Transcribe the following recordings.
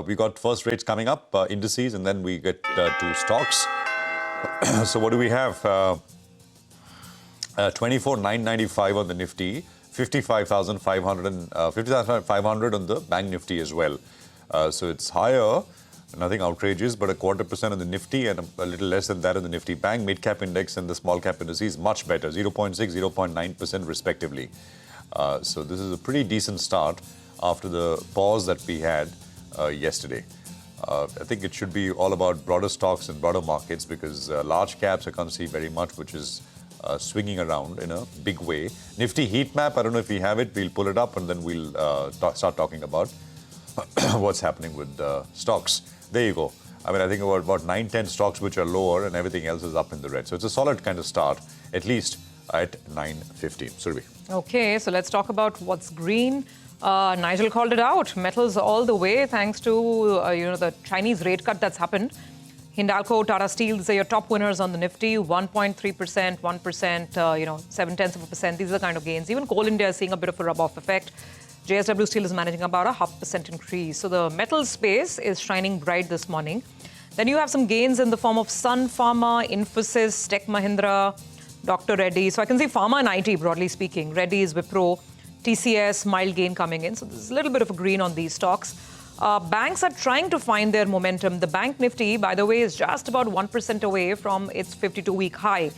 we got first rates coming up, indices, and then we get to stocks. So what do we have? 24,995 on the Nifty, 55,500 on the Bank Nifty as well. So it's higher, nothing outrageous, but 0.25% on the Nifty and a little less than that on the Nifty Bank. Mid-cap index and the small-cap indices much better, 0.6, 0.9% respectively. So this is a pretty decent start after the pause that we had yesterday. I think it should be all about broader stocks and broader markets because large caps I can't see very much, which is swinging around in a big way. Nifty heat map, I don't know if we have it. We'll pull it up and then we'll start talking about what's happening with stocks. There you go. I mean, I think about 9-10 stocks which are lower and everything else is up in the red. So it's a solid kind of start, at least at 9:15. Surabhi. Okay, so let's talk about what's green. Nigel called it out. Metals all the way, thanks to the Chinese rate cut that's happened. Hindalco, Tata Steel, these are your top winners on the Nifty. 1.3%, 1%, 0.7%. These are the kind of gains. Even Coal India is seeing a bit of a rub-off effect. JSW Steel is managing about a 0.5% increase. So the metal space is shining bright this morning. Then you have some gains in the form of Sun Pharma, Infosys, Tech Mahindra, Dr. Reddy. So I can see pharma and IT, broadly speaking. Reddy's, Wipro, TCS, mild gain coming in. So there's a little bit of a green on these stocks. Banks are trying to find their momentum. The Bank Nifty, by the way, is just about 1% away from its 52-week high.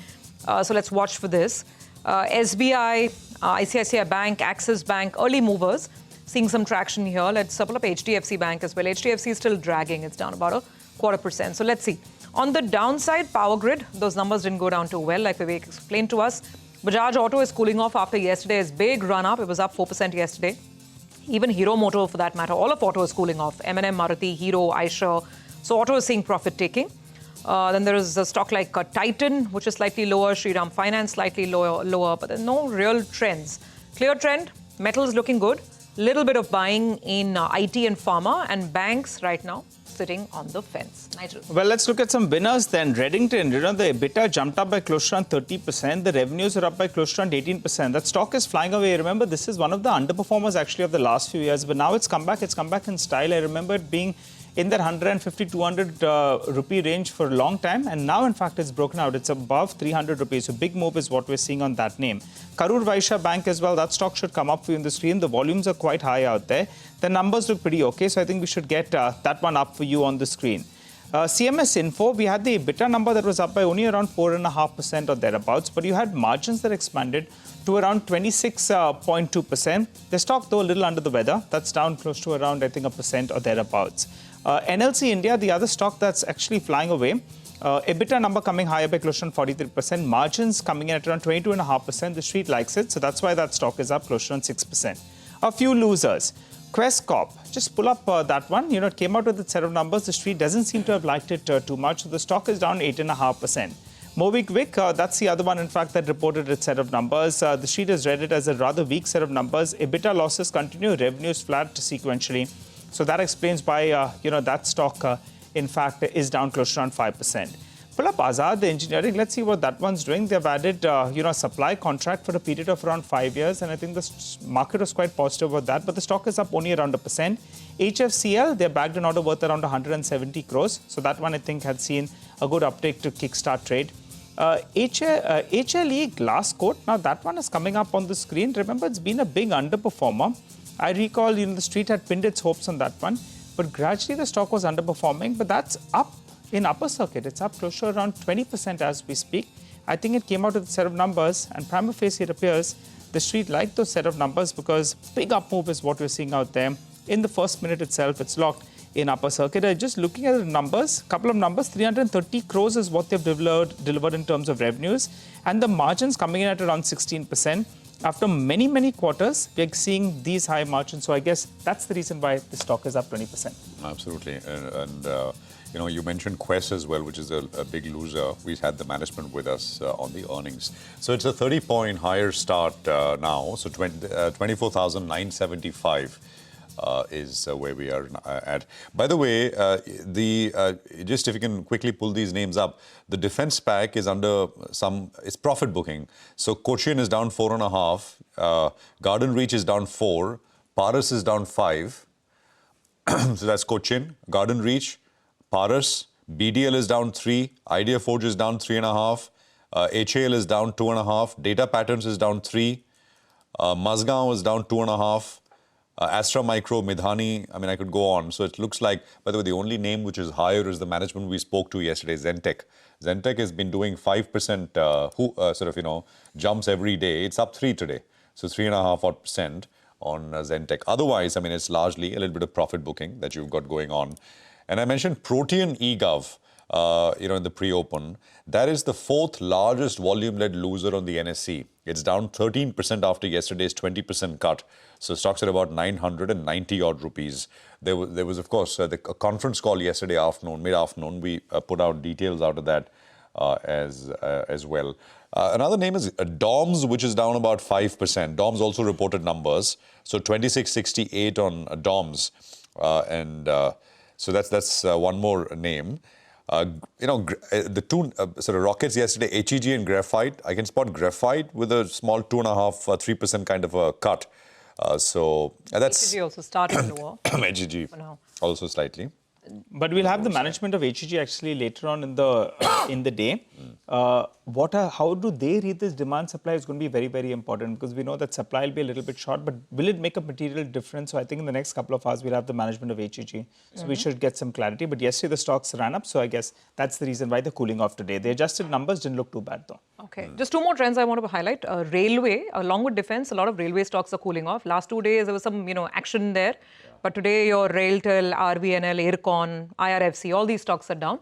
So let's watch for this. SBI, ICICI Bank, Axis Bank, early movers, seeing some traction here. Let's pull up HDFC Bank as well. HDFC is still dragging. It's down about 0.25%. So let's see. On the downside, Power Grid, those numbers didn't go down too well, like Vivek explained to us. Bajaj Auto is cooling off after yesterday's big run-up. It was up 4% yesterday. Even Hero Motor, for that matter, all of auto is cooling off. M&M, Maruti, Hero, Eicher. So auto is seeing profit-taking. Then there is a stock like Titan, which is slightly lower. Shriram Finance, slightly lower, but there's no real trends. Clear trend, metals looking good. Little bit of buying in IT and pharma, and banks right now sitting on the fence. Nigel. Well, let's look at some winners then. Reddington, the EBITDA jumped up by close to around 30%. The revenues are up by close to around 18%. That stock is flying away. Remember, this is one of the underperformers actually of the last few years. But now it's come back. It's come back in style. I remember it being in that 150, 200 rupee range for a long time. And now, in fact, it's broken out. It's above 300 rupees. So big move is what we're seeing on that name. Karur Vaishya Bank as well. That stock should come up for you in the screen. The volumes are quite high out there. The numbers look pretty okay. So I think we should get that one up for you on the screen. CMS Info, we had the EBITDA number that was up by only around 4.5% or thereabouts. But you had margins that expanded to around 26.2%. The stock, though, a little under the weather. That's down close to around, I think, 1% or thereabouts. NLC India, the other stock that's actually flying away. EBITDA number coming higher by close to 43%. Margins coming in at around 22.5%. The street likes it. So that's why that stock is up close to 6%. A few losers. Quest Corp, just pull up that one. It came out with its set of numbers. The street doesn't seem to have liked it too much. So the stock is down 8.5%. MobiKwik, that's the other one, in fact, that reported its set of numbers. The street has read it as a rather weak set of numbers. EBITDA losses continue. Revenues flat sequentially. So that explains why, that stock, in fact, is down close to around 5%. Pull up Azad Engineering. Let's see what that one's doing. They've added, a supply contract for a period of around 5 years. And I think the market was quite positive about that. But the stock is up only around 1%. HFCL, they bagged an order worth around 170 crores. So that one, I think, had seen a good uptake to kickstart trade. HLE Glasscoat. Now, that one is coming up on the screen. Remember, it's been a big underperformer. I recall, the street had pinned its hopes on that one. But gradually, the stock was underperforming. But that's up in upper circuit. It's up close to around 20% as we speak. I think it came out with a set of numbers. And prima facie, it appears the street liked those set of numbers because big up move is what we're seeing out there. In the first minute itself, it's locked in upper circuit. Just looking at the numbers, couple of numbers, 330 crores is what they've delivered in terms of revenues. And the margins coming in at around 16%. After many, many quarters, we're seeing these high margins. So I guess that's the reason why the stock is up 20%. Absolutely. And you mentioned Quest as well, which is a big loser. We had the management with us on the earnings. So it's a 30-point higher start now. So 24,975 is where we are at. By the way, just if you can quickly pull these names up, the defense pack is under it's profit booking. So Cochin is down 4.5, Garden Reach is down 4, Paris is down 5, So that's Cochin, Garden Reach, Paras, BDL is down 3, Idea Forge is down 3.5, HAL is down 2.5, Data Patterns is down 3, Mazgaon is down 2.5, Astra Micro, Midhani, I mean, I could go on. So it looks like, by the way, the only name which is higher is the management we spoke to yesterday, Zentech. Zentech has been doing 5% jumps every day. It's up 3 today. So 3.5% on Zentech. Otherwise, I mean, it's largely a little bit of profit booking that you've got going on. And I mentioned Protean eGov, in the pre-open. That is the 4th largest volume-led loser on the NSE. It's down 13% after yesterday's 20% cut. So stocks at about 990 odd rupees. There was of course, a conference call yesterday afternoon, mid-afternoon. We put out details out of that as well. Another name is DOMS, which is down about 5%. DOMS also reported numbers. So 2668 on DOMS. So that's one more name. The two sort of rockets yesterday, HEG and Graphite. I can spot Graphite with a small 2.5%, 3% kind of a cut. So that's... HEG also started lower. HEG also slightly. But we'll have the management of HEG actually later on in the day. How do they read this demand supply is going to be very, very important, because we know that supply will be a little bit short, but will it make a material difference? So I think in the next couple of hours, we'll have the management of HEG. So we should get some clarity. But yesterday, the stocks ran up. So I guess that's the reason why they're cooling off today. The adjusted numbers didn't look too bad, though. Okay. Just 2 more trends I want to highlight. Railway, along with defense, a lot of railway stocks are cooling off. Last 2 days, there was some, action there. But today, your RailTel, RVNL, Ircon, IRFC, all these stocks are down.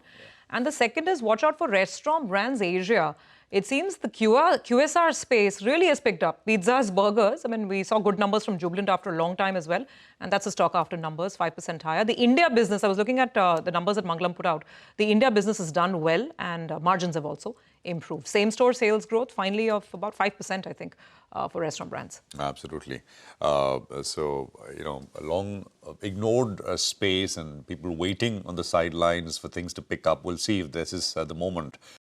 And the second is watch out for restaurant brands Asia. It seems the QSR space really has picked up. Pizzas, burgers. I mean, we saw good numbers from Jubilant after a long time as well. And that's a stock after numbers, 5% higher. The India business, I was looking at the numbers that Mangalam put out. The India business has done well, and margins have also improved. Same-store sales growth, finally, of about 5%, I think, for restaurant brands. Absolutely. A long ignored space and people waiting on the sidelines for things to pick up. We'll see if this is the moment.